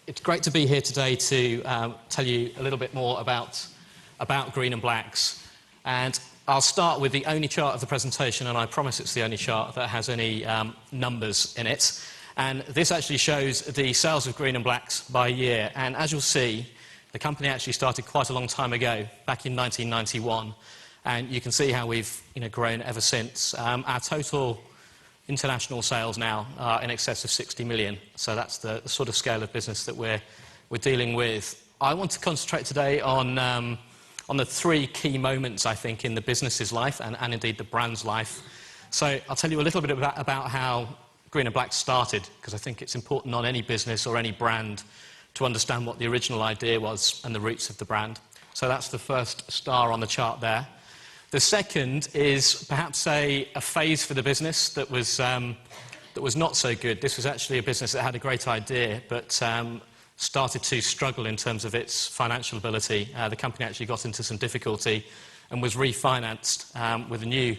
It's great to be here today to tell you a little bit more about Green and Blacks. And I'll start with the only chart of the presentation, and I promise it's the only chart that has any numbers in it. And this actually shows the sales of Green and Blacks by year. And as you'll see, the company actually started quite a long time ago, back in 1991. And you can see how we've grown ever since. Our total international sales now are in excess of 60 million. So that's the sort of scale of business that we're dealing with. I want to concentrate today on the three key moments, I think, in the business's life and indeed the brand's life. So I'll tell you a little bit about how Green and Black started, because I think it's important on any business or any brand to understand what the original idea was and the roots of the brand. So that's the first star on the chart there. The second is perhaps a phase for the business that was not so good. This was actually a business that had a great idea, but started to struggle in terms of its financial ability. The company actually got into some difficulty and was refinanced with a new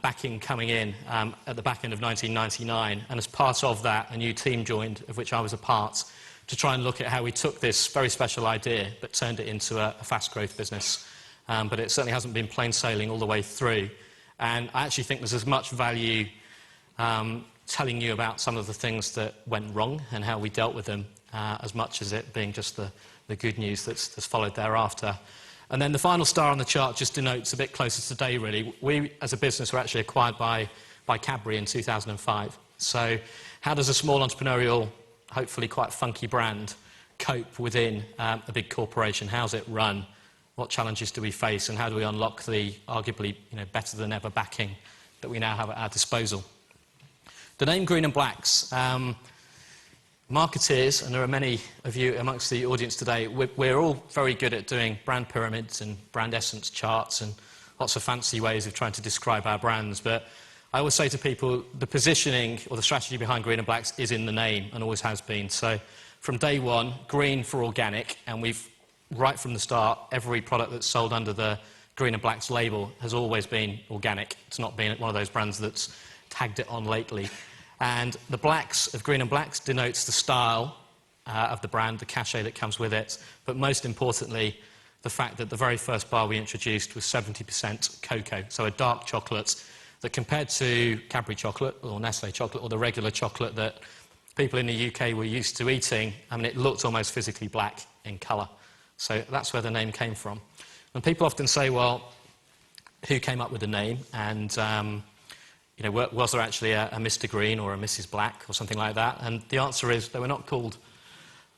backing coming in at the back end of 1999. And as part of that, a new team joined, of which I was a part, to try and look at how we took this very special idea but turned it into a fast growth business. But it certainly hasn't been plain sailing all the way through. And I actually think there's as much value telling you about some of the things that went wrong and how we dealt with them, as much as it being just the good news that's followed thereafter. And then the final star on the chart just denotes a bit closer to today, really. We, as a business, were actually acquired by Cadbury in 2005. So how does a small entrepreneurial, hopefully quite funky brand cope within a big corporation? How's it run? What challenges do we face, and how do we unlock the arguably better than ever backing that we now have at our disposal? The name Green and Blacks. Marketeers, and there are many of you amongst the audience today, we're all very good at doing brand pyramids and brand essence charts and lots of fancy ways of trying to describe our brands. But I always say to people, the positioning or the strategy behind Green and Blacks is in the name and always has been. So from day one, green for organic, and we've right from the start, every product that's sold under the Green and Blacks label has always been organic. It's not been one of those brands that's tagged it on lately. And the blacks of Green and Blacks denotes the style of the brand, the cachet that comes with it, but most importantly, the fact that the very first bar we introduced was 70% cocoa, so a dark chocolate that, compared to Cadbury chocolate or Nestle chocolate or the regular chocolate that people in the UK were used to eating, I mean, it looked almost physically black in colour. So that's where the name came from. And people often say, well, who came up with the name? And was there actually a Mr. Green or a Mrs. Black or something like that? And the answer is they were not called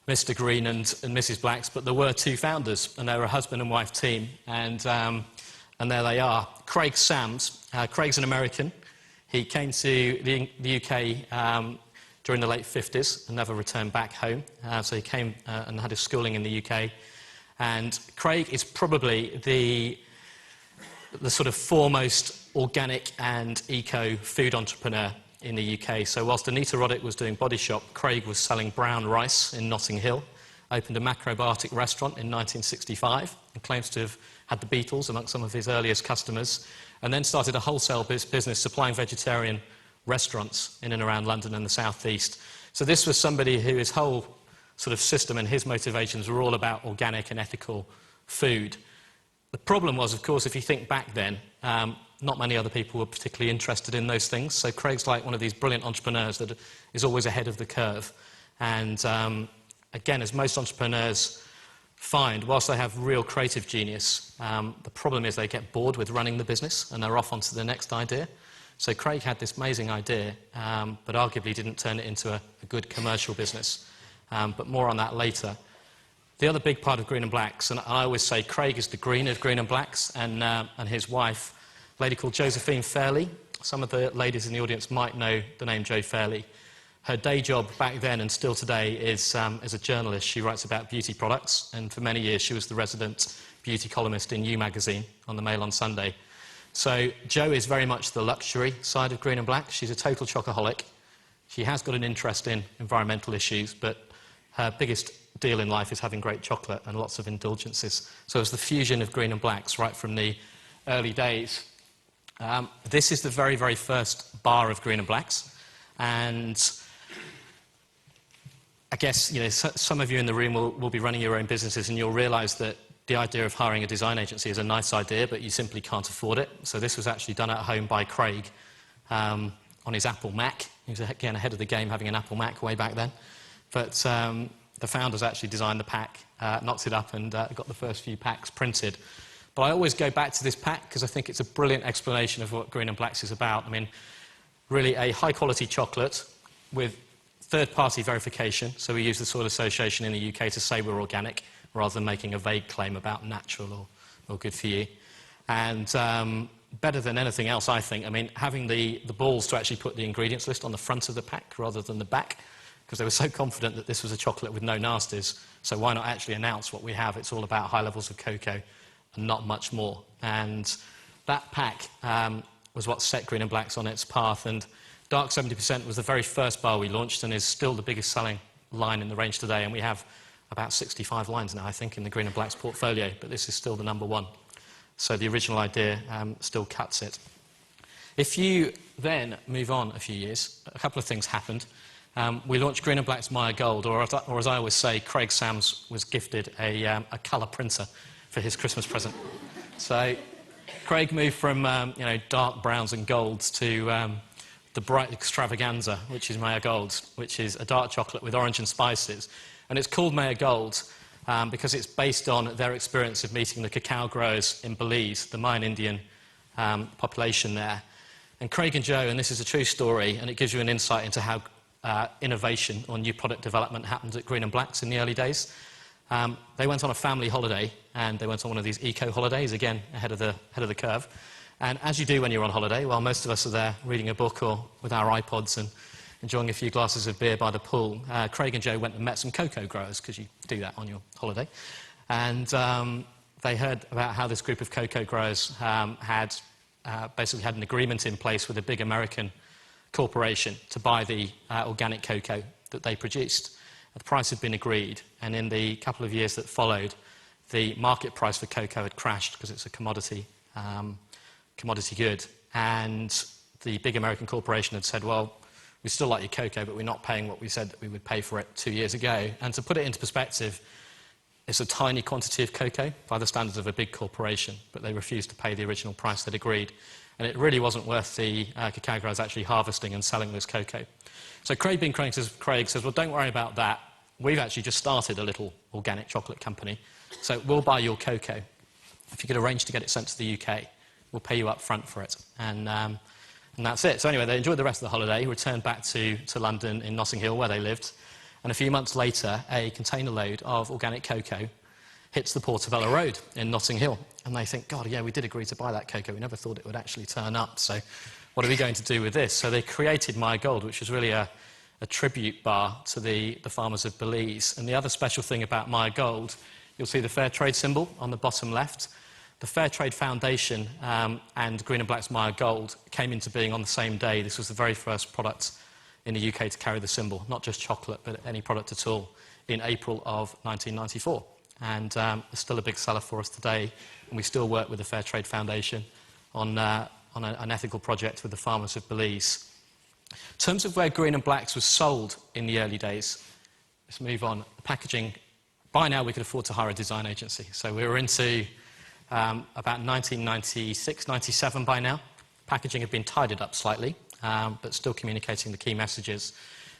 Mr. Green and Mrs. Blacks, but there were two founders, and they were a husband and wife team. And there they are. Craig Sams. Craig's an American. He came to the UK during the late 50s and never returned back home. So he came and had his schooling in the UK. And Craig is probably the sort of foremost organic and eco food entrepreneur in the UK. So whilst Anita Roddick was doing Body Shop, Craig was selling brown rice in Notting Hill, opened a macrobiotic restaurant in 1965 and claims to have had the Beatles amongst some of his earliest customers, and then started a wholesale business supplying vegetarian restaurants in and around London and the South East. So this was somebody who his whole sort of system and his motivations were all about organic and ethical food. The problem was, of course, if you think back then, not many other people were particularly interested in those things. So Craig's like one of these brilliant entrepreneurs that is always ahead of the curve. And again, as most entrepreneurs find, whilst they have real creative genius, the problem is they get bored with running the business and they're off onto the next idea. So Craig had this amazing idea, but arguably didn't turn it into a good commercial business. But more on that later. The other big part of Green and Blacks, and I always say Craig is the green of Green and Blacks, and his wife, a lady called Josephine Fairley. Some of the ladies in the audience might know the name Jo Fairley. Her day job back then and still today is as a journalist. She writes about beauty products, and for many years she was the resident beauty columnist in You magazine on the Mail on Sunday. So Jo is very much the luxury side of Green and Black. She's a total chocoholic. She has got an interest in environmental issues, but her biggest deal in life is having great chocolate and lots of indulgences. So it's the fusion of Green and Blacks right from the early days. This is the very, very first bar of Green and Blacks. And I guess some of you in the room will be running your own businesses, and you'll realise that the idea of hiring a design agency is a nice idea, but you simply can't afford it. So this was actually done at home by Craig on his Apple Mac. He was, again, ahead of the game having an Apple Mac way back then. But the founders actually designed the pack, knocked it up, and got the first few packs printed. But I always go back to this pack because I think it's a brilliant explanation of what Green and Blacks is about. I mean, really a high-quality chocolate with third-party verification. So we use the Soil Association in the UK to say we're organic, rather than making a vague claim about natural or good for you. And better than anything else, I think, I mean, having the balls to actually put the ingredients list on the front of the pack rather than the back, because they were so confident that this was a chocolate with no nasties, so why not actually announce what we have? It's all about high levels of cocoa and not much more. And that pack was what set Green and Blacks on its path, and Dark 70% was the very first bar we launched and is still the biggest selling line in the range today, and we have about 65 lines now, I think, in the Green and Blacks portfolio, but this is still the number one. So the original idea still cuts it. If you then move on a few years, a couple of things happened. We launched Green and Blacks Maya Gold, or as I always say, Craig Sams was gifted a colour printer for his Christmas present. So Craig moved from dark browns and golds to the bright extravaganza, which is Maya Gold, which is a dark chocolate with orange and spices. And it's called Maya Gold because it's based on their experience of meeting the cacao growers in Belize, the Mayan Indian population there. And Craig and Joe, and this is a true story, and it gives you an insight into how innovation or new product development happened at Green and Blacks in the early days. They went on a family holiday, and they went on one of these eco holidays, again, ahead of the curve. And as you do when you're on holiday, while most of us are there reading a book or with our iPods and enjoying a few glasses of beer by the pool, Craig and Joe went and met some cocoa growers, because you do that on your holiday. And they heard about how this group of cocoa growers had basically had an agreement in place with a big American corporation to buy the organic cocoa that they produced. The price had been agreed, and in the couple of years that followed, the market price for cocoa had crashed because it's a commodity good. And the big American corporation had said, well, we still like your cocoa, but we're not paying what we said that we would pay for it 2 years ago. And to put it into perspective, it's a tiny quantity of cocoa by the standards of a big corporation, but they refused to pay the original price they'd agreed. And it really wasn't worth the cacao growers actually harvesting and selling this cocoa. So Craig, being Craig, says, well, don't worry about that. We've actually just started a little organic chocolate company, so we'll buy your cocoa. If you could arrange to get it sent to the UK, we'll pay you up front for it. And that's it. So anyway, they enjoyed the rest of the holiday, returned back to London in Notting Hill, where they lived. And a few months later, a container load of organic cocoa hits the Portobello Road in Notting Hill. And they think, God, yeah, we did agree to buy that cocoa. We never thought it would actually turn up. So what are we going to do with this? So they created Maya Gold, which is really a tribute bar to the farmers of Belize. And the other special thing about Maya Gold, you'll see the Fair Trade symbol on the bottom left. The Fair Trade Foundation and Green and Blacks Maya Gold came into being on the same day. This was the very first product in the UK to carry the symbol, not just chocolate, but any product at all, in April of 1994. And it's still a big seller for us today, and we still work with the Fair Trade Foundation on an ethical project with the farmers of Belize. In terms of where Green and Blacks was sold in the early days, let's move on. Packaging, by now we could afford to hire a design agency. So we were into about 1996, 97 by now. Packaging had been tidied up slightly, but still communicating the key messages.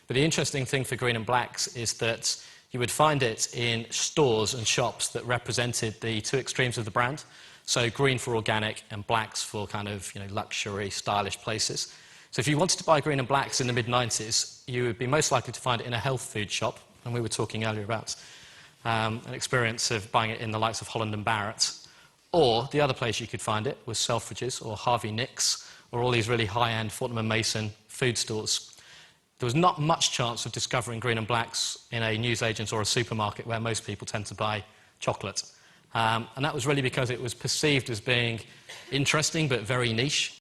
But the interesting thing for Green and Blacks is that you would find it in stores and shops that represented the two extremes of the brand. So green for organic and blacks for kind of luxury, stylish places. So if you wanted to buy Green and Blacks in the mid-90s, you would be most likely to find it in a health food shop. And we were talking earlier about an experience of buying it in the likes of Holland and Barrett. Or the other place you could find it was Selfridges or Harvey Nicks or all these really high-end Fortnum & Mason food stores. There was not much chance of discovering Green and Blacks in a newsagent or a supermarket where most people tend to buy chocolate. And that was really because it was perceived as being interesting but very niche.